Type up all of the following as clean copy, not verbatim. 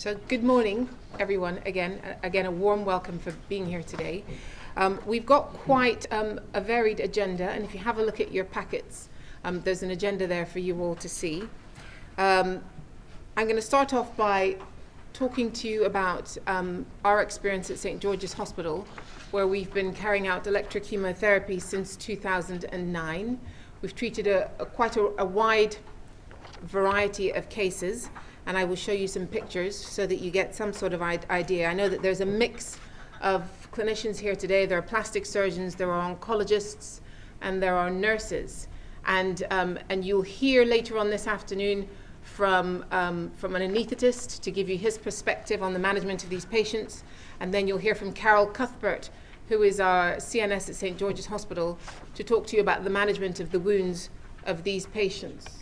So good morning, everyone. Again, a warm welcome for being here today. We've got quite a varied agenda, and if you have a look at your packets, there's an agenda there for you all to see. I'm going to start off by talking to you about our experience at St. George's Hospital, where we've been carrying out electrochemotherapy since 2009. We've treated quite a wide variety of cases, and I will show you some pictures so that you get some sort of idea. I know that there's a mix of clinicians here today. There are plastic surgeons, there are oncologists, and there are nurses. And you'll hear later on this afternoon from an anaesthetist to give you his perspective on the management of these patients. And then you'll hear from Carol Cuthbert, who is our CNS at St. George's Hospital, to talk to you about the management of the wounds of these patients.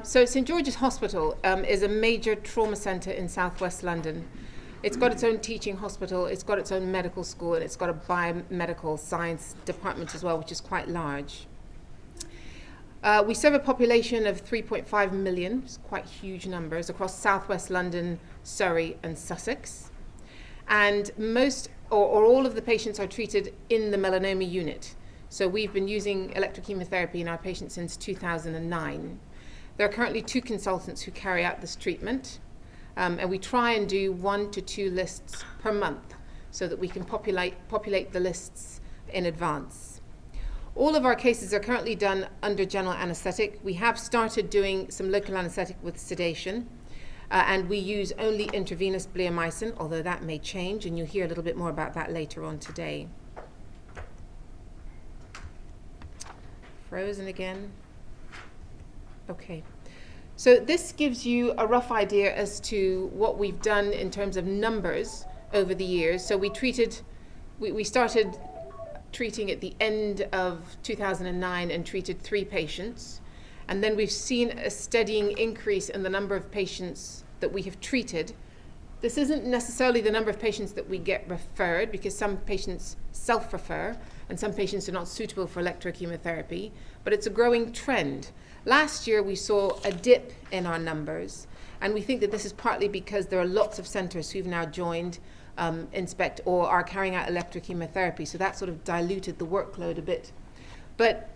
So St. George's Hospital is a major trauma centre in southwest London. It's got its own teaching hospital, it's got its own medical school, and it's got a biomedical science department as well, which is quite large. We serve a population of 3.5 million, it's quite huge numbers, across southwest London, Surrey and Sussex. And most or all of the patients are treated in the melanoma unit. So we've been using electrochemotherapy in our patients since 2009. There are currently 2 consultants who carry out this treatment, and we try and do 1 to 2 lists per month so that we can populate the lists in advance. All of our cases are currently done under general anaesthetic. We have started doing some local anaesthetic with sedation, and we use only intravenous bleomycin, although that may change, and you'll hear a little bit more about that later on today. Frozen again. Okay, so this gives you a rough idea as to what we've done in terms of numbers over the years. So we started treating at the end of 2009 and treated 3 patients. And then we've seen a steadying increase in the number of patients that we have treated. This isn't necessarily the number of patients that we get referred, because some patients self-refer and some patients are not suitable for electrochemotherapy, but it's a growing trend. Last year we saw a dip in our numbers, and we think that this is partly because there are lots of centres who've now joined INSP-ECT or are carrying out electrochemotherapy, so that sort of diluted the workload a bit. But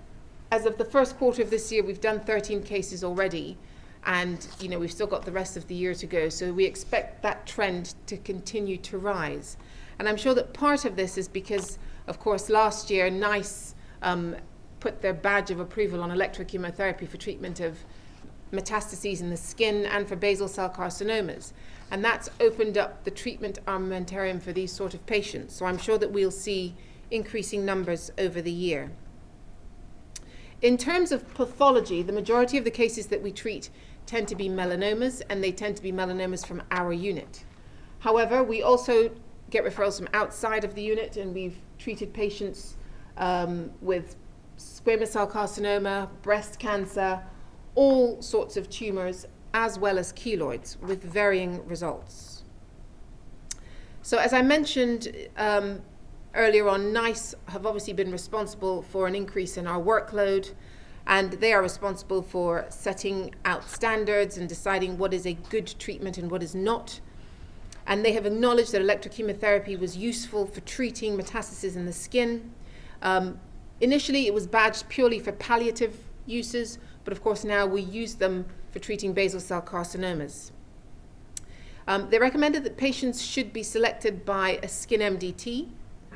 as of the first quarter of this year, we've done 13 cases already, and we've still got the rest of the year to go, so we expect that trend to continue to rise. And I'm sure that part of this is because, of course, last year NICE put their badge of approval on electrochemotherapy for treatment of metastases in the skin and for basal cell carcinomas. And that's opened up the treatment armamentarium for these sort of patients. So I'm sure that we'll see increasing numbers over the year. In terms of pathology, the majority of the cases that we treat tend to be melanomas, and they tend to be melanomas from our unit. However, we also get referrals from outside of the unit, and we've treated patients with squamous cell carcinoma, breast cancer, all sorts of tumors, as well as keloids, with varying results. So as I mentioned earlier on, NICE have obviously been responsible for an increase in our workload, and they are responsible for setting out standards and deciding what is a good treatment and what is not. And they have acknowledged that electrochemotherapy was useful for treating metastases in the skin. Initially, it was badged purely for palliative uses, but of course now we use them for treating basal cell carcinomas. They recommended that patients should be selected by a skin MDT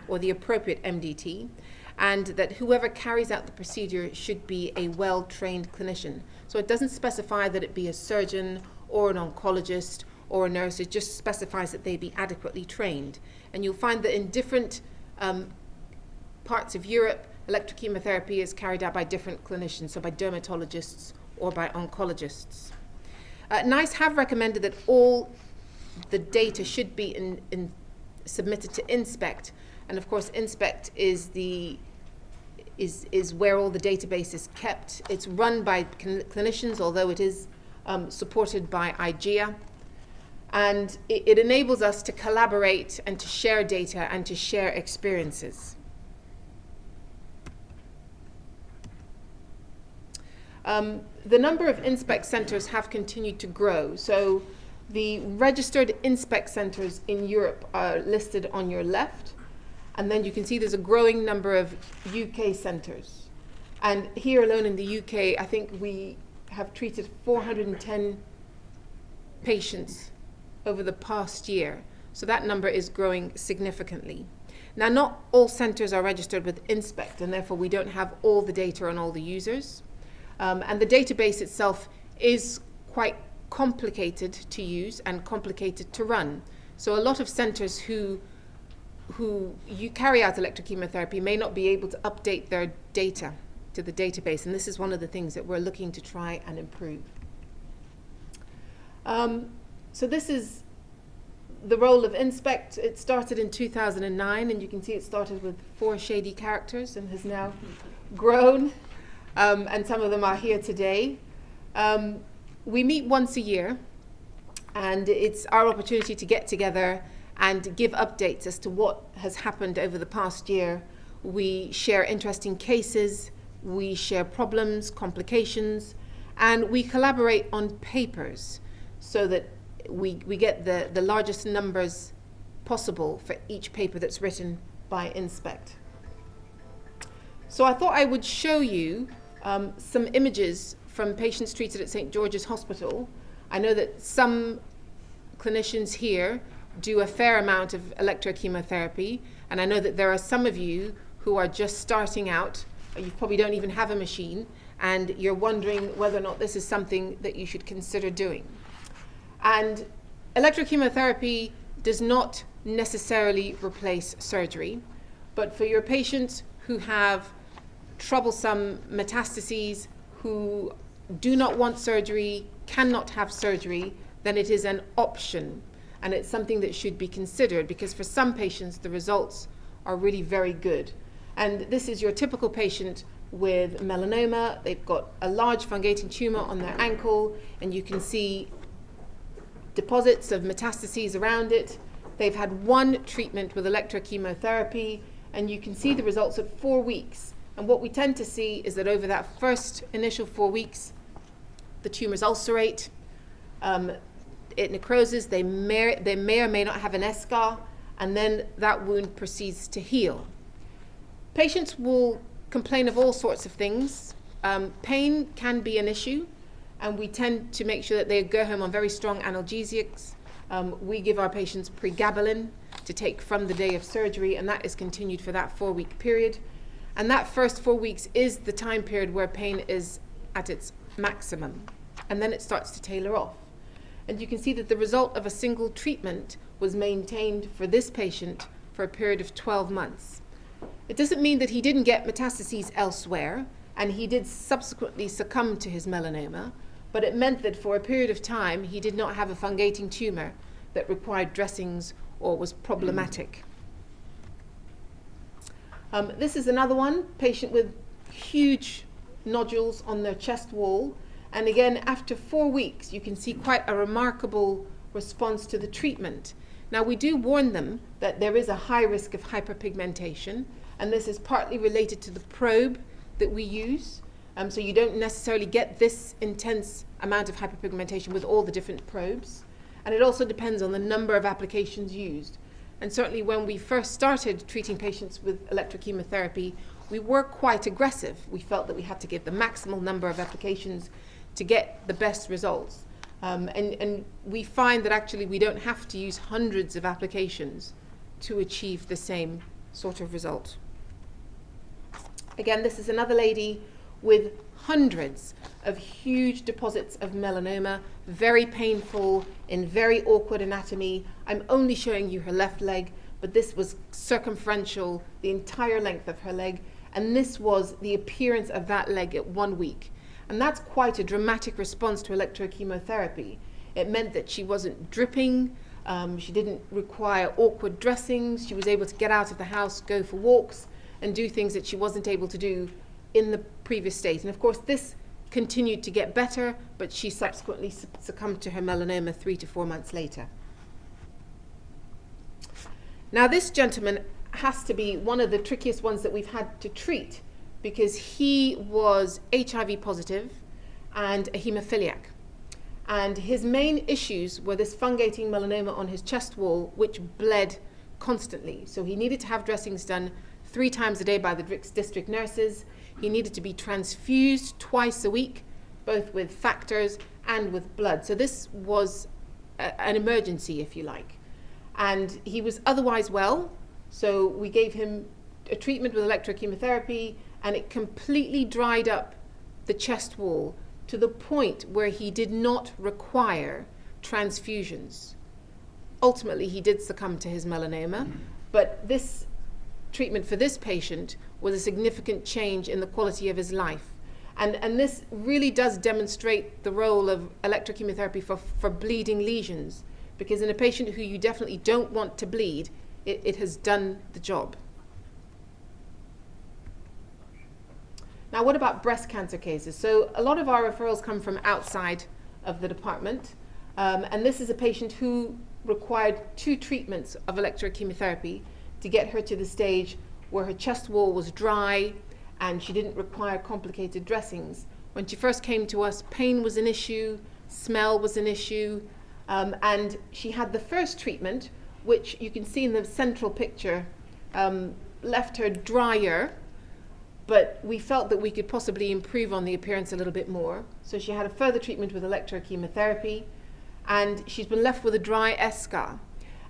or the appropriate MDT, and that whoever carries out the procedure should be a well-trained clinician. So it doesn't specify that it be a surgeon or an oncologist or a nurse, it just specifies that they be adequately trained. And you'll find that in different parts of Europe, electrochemotherapy is carried out by different clinicians, so by dermatologists or by oncologists. NICE have recommended that all the data should be submitted to INSP-ECT, and of course INSP-ECT is where all the database is kept. It's run by clinicians, although it is supported by IGEA, and it enables us to collaborate and to share data and to share experiences. The number of INSP-ECT centres have continued to grow. So The registered INSP-ECT centers in Europe are listed on your left. And then you can see there's a growing number of UK centers. And here alone in the UK, I think we have treated 410 patients over the past year. So that number is growing significantly. Now, not all centers are registered with INSP-ECT, and therefore we don't have all the data on all the users. And the database itself is quite complicated to use and complicated to run. So a lot of centers who you carry out electrochemotherapy may not be able to update their data to the database, and this is one of the things that we're looking to try and improve. So this is the role of INSP-ECT. It started in 2009, and you can see it started with 4 shady characters and has now grown, and some of them are here today. We meet once a year, and it's our opportunity to get together and give updates as to what has happened over the past year. We share interesting cases, we share problems, complications, and we collaborate on papers so that we get the largest numbers possible for each paper that's written by INSP-ECT. So I thought I would show you some images from patients treated at St. George's Hospital. I know that some clinicians here do a fair amount of electrochemotherapy, and I know that there are some of you who are just starting out, or you probably don't even have a machine, and you're wondering whether or not this is something that you should consider doing. And electrochemotherapy does not necessarily replace surgery, but for your patients who have troublesome metastases, who do not want surgery, cannot have surgery, then it is an option. And it's something that should be considered, because for some patients the results are really very good. And this is your typical patient with melanoma. They've got a large fungating tumor on their ankle, and you can see deposits of metastases around it. They've had 1 treatment with electrochemotherapy, and you can see the results at 4 weeks. And what we tend to see is that over that first initial 4 weeks, the tumors ulcerate, it necroses, they may or may not have an eschar, and then that wound proceeds to heal. Patients will complain of all sorts of things. Pain can be an issue, and we tend to make sure that they go home on very strong analgesics. We give our patients pregabalin to take from the day of surgery, and that is continued for that 4-week period. And that first 4 weeks is the time period where pain is at its maximum, and then it starts to tailor off. And you can see that the result of a single treatment was maintained for this patient for a period of 12 months. It doesn't mean that he didn't get metastases elsewhere, and he did subsequently succumb to his melanoma, but it meant that for a period of time he did not have a fungating tumor that required dressings or was problematic. This is another one, patient with huge nodules on their chest wall. And again, after 4 weeks, you can see quite a remarkable response to the treatment. Now, we do warn them that there is a high risk of hyperpigmentation, and this is partly related to the probe that we use. So you don't necessarily get this intense amount of hyperpigmentation with all the different probes. And it also depends on the number of applications used. And certainly when we first started treating patients with electrochemotherapy, we were quite aggressive. We felt that we had to give the maximal number of applications to get the best results. And we find that actually we don't have to use hundreds of applications to achieve the same sort of result. Again, this is another lady with hundreds of huge deposits of melanoma, very painful, in very awkward anatomy. I'm only showing you her left leg, but this was circumferential, the entire length of her leg, and this was the appearance of that leg at 1 week. And that's quite a dramatic response to electrochemotherapy. It meant that she wasn't dripping, she didn't require awkward dressings, she was able to get out of the house, go for walks, and do things that she wasn't able to do in the previous state. And of course this continued to get better, but she subsequently succumbed to her melanoma 3 to 4 months later. Now this gentleman has to be one of the trickiest ones that we've had to treat, because he was HIV positive and a hemophiliac. And his main issues were this fungating melanoma on his chest wall, which bled constantly. So he needed to have dressings done 3 times a day by the district nurses. He needed to be transfused twice a week, both with factors and with blood. So this was an emergency, if you like. And he was otherwise well, so we gave him a treatment with electrochemotherapy, and it completely dried up the chest wall to the point where he did not require transfusions. Ultimately, he did succumb to his melanoma, but this treatment for this patient was a significant change in the quality of his life. And this really does demonstrate the role of electrochemotherapy for bleeding lesions, because in a patient who you definitely don't want to bleed, it has done the job. Now, what about breast cancer cases? So a lot of our referrals come from outside of the department, and this is a patient who required 2 treatments of electrochemotherapy to get her to the stage where her chest wall was dry and she didn't require complicated dressings. When she first came to us, pain was an issue, smell was an issue, and she had the first treatment, which you can see in the central picture, left her drier, but we felt that we could possibly improve on the appearance a little bit more. So she had a further treatment with electrochemotherapy, and she's been left with a dry eschar.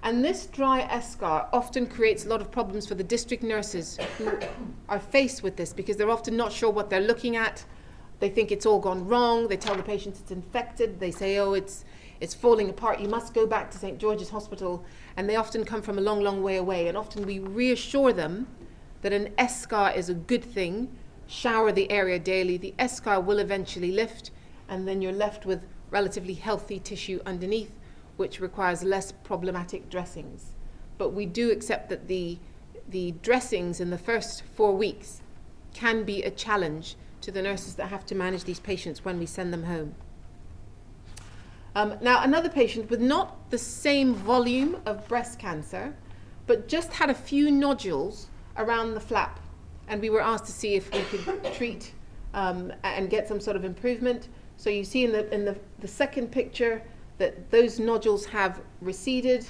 And this dry eschar often creates a lot of problems for the district nurses who are faced with this, because they're often not sure what they're looking at. They think it's all gone wrong. They tell the patient it's infected. They say, oh, it's falling apart. You must go back to St. George's Hospital. And they often come from a long, long way away. And often we reassure them that an eschar is a good thing. Shower the area daily. The eschar will eventually lift, and then you're left with relatively healthy tissue underneath, which requires less problematic dressings. But we do accept that the dressings in the first 4 weeks can be a challenge to the nurses that have to manage these patients when we send them home. Now, another patient with not the same volume of breast cancer, but just had a few nodules around the flap, and we were asked to see if we could treat and get some sort of improvement. So you see in the second picture that those nodules have receded,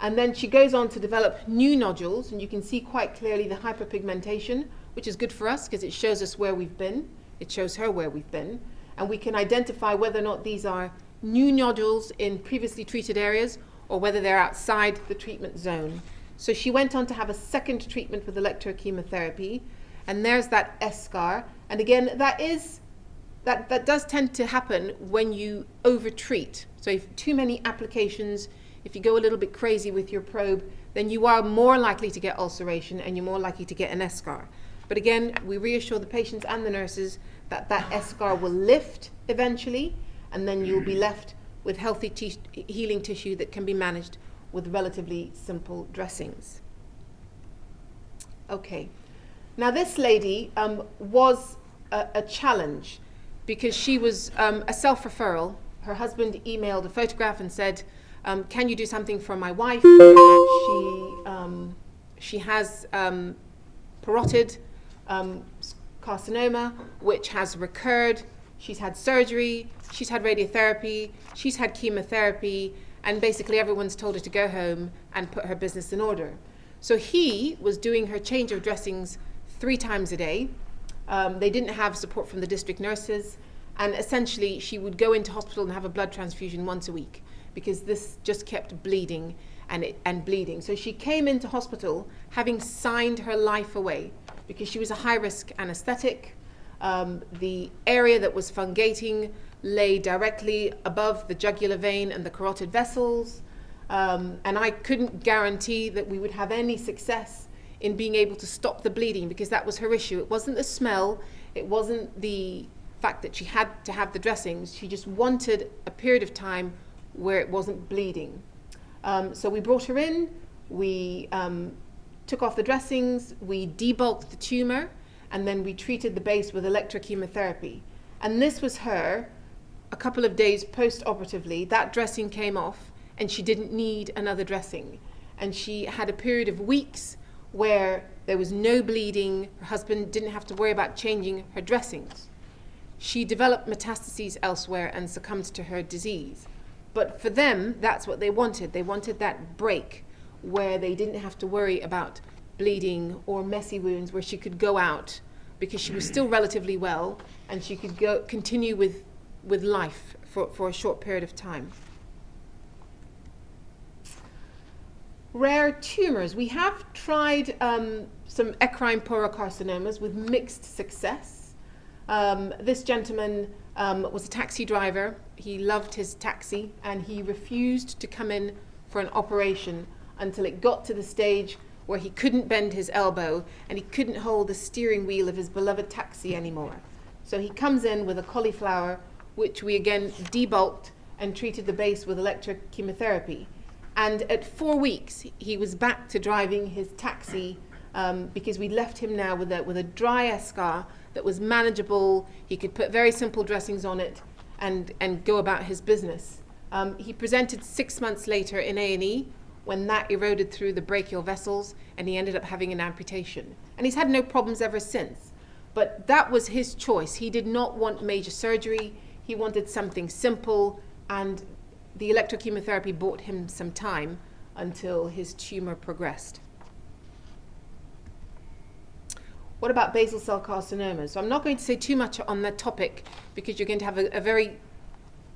and then she goes on to develop new nodules, and you can see quite clearly the hyperpigmentation, which is good for us because it shows us where we've been. It shows her where we've been, and we can identify whether or not these are new nodules in previously treated areas or whether they're outside the treatment zone. So she went on to have a second treatment with electrochemotherapy, and there's that eschar. And again, that does tend to happen when you over-treat. So if too many applications, if you go a little bit crazy with your probe, then you are more likely to get ulceration and you're more likely to get an eschar. But again, we reassure the patients and the nurses that that eschar will lift eventually, and then you'll be left with healthy healing tissue that can be managed with relatively simple dressings. Okay, now this lady was a challenge because she was a self-referral. Her husband emailed a photograph and said, can you do something for my wife? She has Parotid Carcinoma, which has recurred. She's had surgery, she's had radiotherapy, she's had chemotherapy, and basically everyone's told her to go home and put her business in order. So he was doing her change of dressings 3 times a day. They didn't have support from the district nurses, and essentially she would go into hospital and have a blood transfusion once a week because this just kept bleeding and bleeding. So she came into hospital having signed her life away because she was a high-risk anesthetic. The area that was fungating lay directly above the jugular vein and the carotid vessels, and I couldn't guarantee that we would have any success in being able to stop the bleeding because that was her issue. It wasn't the smell, it wasn't the fact that she had to have the dressings. She just wanted a period of time where it wasn't bleeding. So we brought her in, we took off the dressings, we debulked the tumor, and then we treated the base with electrochemotherapy. And this was her a couple of days post-operatively. That dressing came off and she didn't need another dressing. And she had a period of weeks where there was no bleeding. Her husband didn't have to worry about changing her dressings. she developed metastases elsewhere and succumbed to her disease. But for them, that's what they wanted. They wanted that break where they didn't have to worry about bleeding or messy wounds, where she could go out because she was still relatively well and she could continue with life for a short period of time. Rare tumors. We have tried some ecrine porocarcinomas with mixed success. This gentleman was a taxi driver. He loved his taxi and he refused to come in for an operation until it got to the stage where he couldn't bend his elbow and he couldn't hold the steering wheel of his beloved taxi anymore. So he comes in with a cauliflower, which we again debulked and treated the base with electrochemotherapy. And at 4 weeks, he was back to driving his taxi because we left him now with a dry eschar that was manageable. He could put very simple dressings on it and go about his business. He presented 6 months later in A&E when that eroded through the brachial vessels and he ended up having an amputation. And he's had no problems ever since. But that was his choice. He did not want major surgery. He wanted something simple, and the electrochemotherapy bought him some time until his tumor progressed. What about basal cell carcinomas? So I'm not going to say too much on that topic because you're going to have a very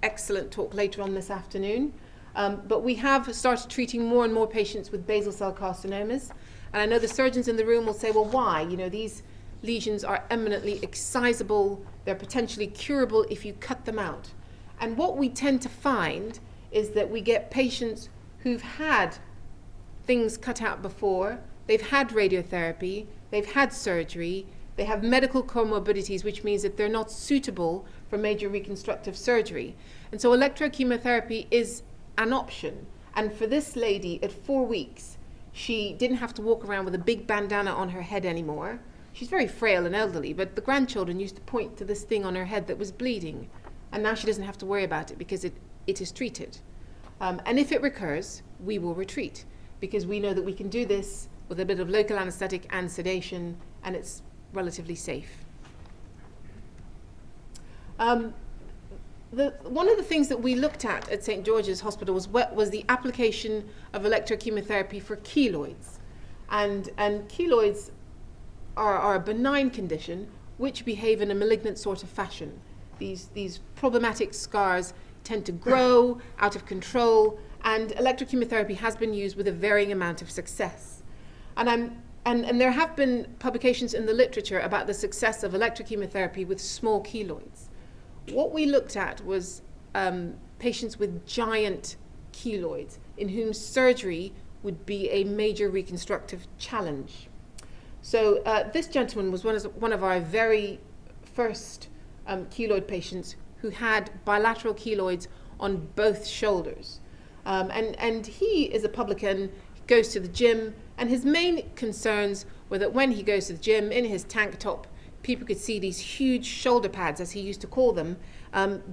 excellent talk later on this afternoon. But we have started treating more and more patients with basal cell carcinomas. And I know the surgeons in the room will say, well, why? You know, these lesions are eminently excisable. They're potentially curable if you cut them out. And what we tend to find is that we get patients who've had things cut out before, they've had radiotherapy, they've had surgery, they have medical comorbidities, which means that they're not suitable for major reconstructive surgery. And so electrochemotherapy is an option. And for this lady at 4 weeks, she didn't have to walk around with a big bandana on her head anymore. She's very frail and elderly, but the grandchildren used to point to this thing on her head that was bleeding. And now she doesn't have to worry about it because it is treated. And if it recurs, we will retreat because we know that we can do this with a bit of local anesthetic and sedation, and it's relatively safe. One of the things that we looked at St. George's Hospital was the application of electrochemotherapy for keloids. And keloids are a benign condition which behave in a malignant sort of fashion. These problematic scars tend to grow out of control, and electrochemotherapy has been used with a varying amount of success. And there have been publications in the literature about the success of electrochemotherapy with small keloids. What we looked at was patients with giant keloids in whom surgery would be a major reconstructive challenge. So this gentleman was one of our very first keloid patients who had bilateral keloids on both shoulders. And he is a publican, goes to the gym, and his main concerns were that when he goes to the gym in his tank top, people could see these huge shoulder pads, as he used to call them,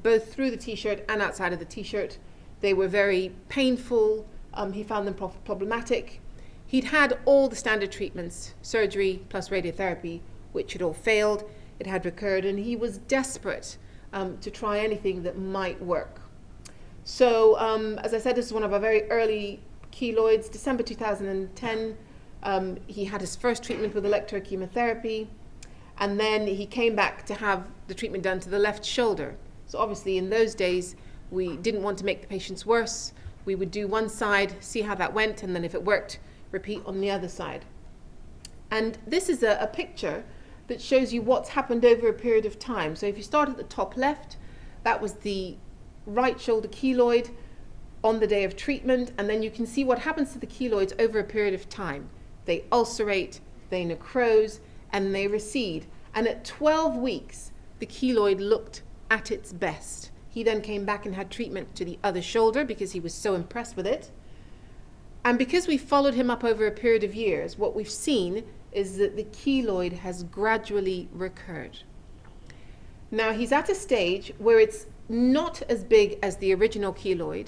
both through the t-shirt and outside of the t-shirt. They were very painful. He found them problematic. He'd had all the standard treatments, surgery plus radiotherapy, which had all failed. It had recurred, and he was desperate to try anything that might work. So, as I said, this is one of our very early keloids. December 2010, he had his first treatment with electrochemotherapy, and then he came back to have the treatment done to the left shoulder. So obviously in those days, we didn't want to make the patients worse. We would do one side, see how that went, and then if it worked, repeat on the other side. And this is a picture that shows you what's happened over a period of time. So if you start at the top left, that was the right shoulder keloid on the day of treatment, and then you can see what happens to the keloids over a period of time. They ulcerate, they necrose, and they recede. And at 12 weeks, the keloid looked at its best. He then came back and had treatment to the other shoulder because he was so impressed with it. And because we followed him up over a period of years, what we've seen is that the keloid has gradually recurred. Now he's at a stage where it's not as big as the original keloid,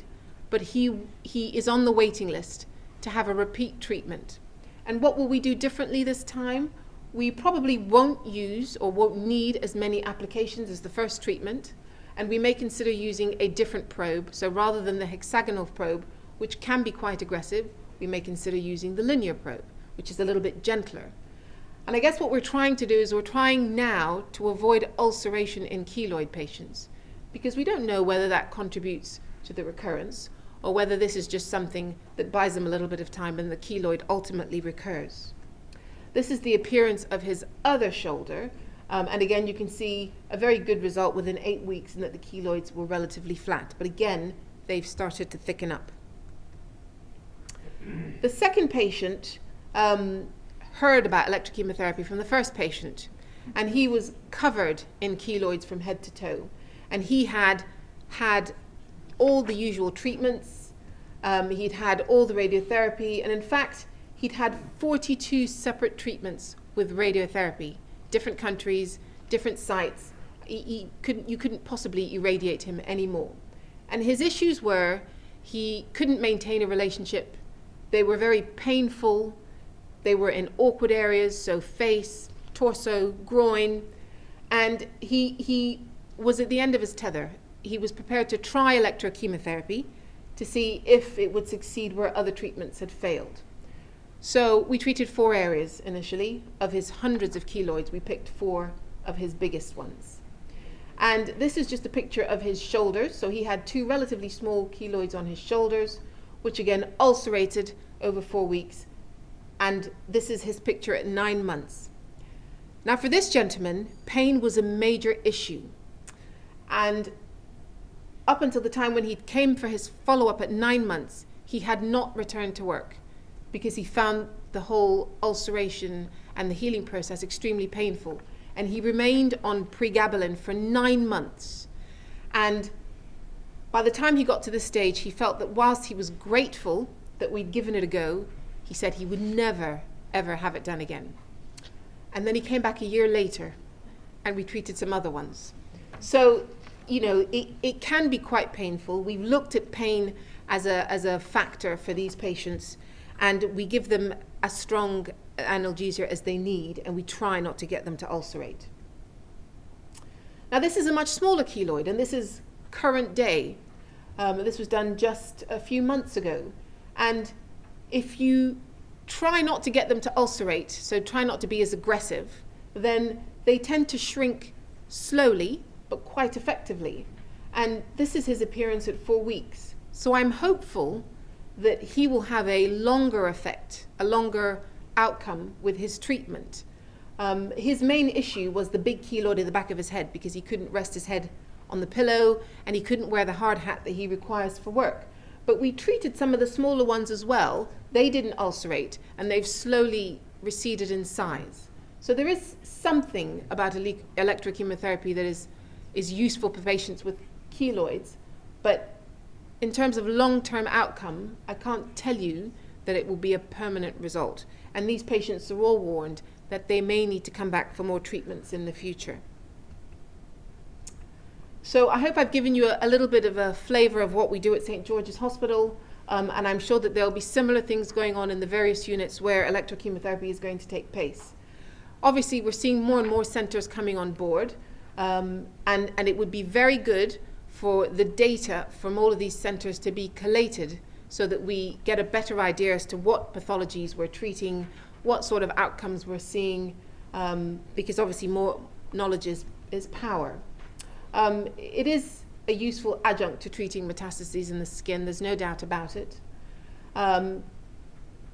but he is on the waiting list to have a repeat treatment. And what will we do differently this time? we probably won't use or won't need as many applications as the first treatment, and we may consider using a different probe. So rather than the hexagonal probe, which can be quite aggressive, we may consider using the linear probe, which is a little bit gentler. And I guess what we're trying to do is we're trying now to avoid ulceration in keloid patients, because we don't know whether that contributes to the recurrence or whether this is just something that buys them a little bit of time and the keloid ultimately recurs. This is the appearance of his other shoulder. And again, you can see a very good result within 8 weeks and that the keloids were relatively flat. But again, they've started to thicken up. The second patient heard about electrochemotherapy from the first patient, and he was covered in keloids from head to toe. And he had had all the usual treatments, he'd had all the radiotherapy, and in fact, he'd had 42 separate treatments with radiotherapy, different countries, different sites. You couldn't possibly irradiate him anymore. And his issues were, he couldn't maintain a relationship. They were very painful. They were in awkward areas, so face, torso, groin. And he was at the end of his tether. He was prepared to try electrochemotherapy to see if it would succeed where other treatments had failed. So we treated 4 areas initially. Of his hundreds of keloids, we picked 4 of his biggest ones. And this is just a picture of his shoulders. So he had 2 relatively small keloids on his shoulders, which again ulcerated over 4 weeks. And this is his picture at 9 months. Now for this gentleman, pain was a major issue. And up until the time when he came for his follow-up at 9 months, he had not returned to work because he found the whole ulceration and the healing process extremely painful. And he remained on pregabalin for 9 months. And by the time he got to this stage, he felt that whilst he was grateful that we'd given it a go, he said he would never, ever have it done again. And then he came back a year later, and we treated some other ones. So, you know, it can be quite painful. We've looked at pain as a factor for these patients, and we give them as strong analgesia as they need, and we try not to get them to ulcerate. Now this is a much smaller keloid, and this is current day. This was done just a few months ago. And if you try not to get them to ulcerate, so try not to be as aggressive, then they tend to shrink slowly, but quite effectively. And this is his appearance at 4 weeks. So I'm hopeful that he will have a longer effect, a longer outcome with his treatment. His main issue was the big keloid at the back of his head, because he couldn't rest his head on the pillow and he couldn't wear the hard hat that he requires for work. But we treated some of the smaller ones as well. They didn't ulcerate, and they've slowly receded in size. So there is something about electrochemotherapy that is useful for patients with keloids, but in terms of long-term outcome, I can't tell you that it will be a permanent result. And these patients are all warned that they may need to come back for more treatments in the future. So I hope I've given you a little bit of a flavour of what we do at St. George's Hospital, and I'm sure that there'll be similar things going on in the various units where electrochemotherapy is going to take place. Obviously, we're seeing more and more centres coming on board, and it would be very good for the data from all of these centres to be collated so that we get a better idea as to what pathologies we're treating, what sort of outcomes we're seeing, because obviously more knowledge is power. It is a useful adjunct to treating metastases in the skin, there's no doubt about it.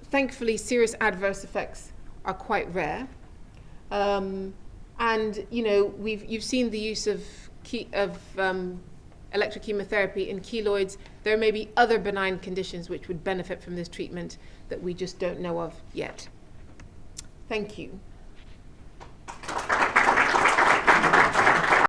Thankfully, serious adverse effects are quite rare. And you know, you've seen the use of electrochemotherapy in keloids. There may be other benign conditions which would benefit from this treatment that we just don't know of yet. Thank you.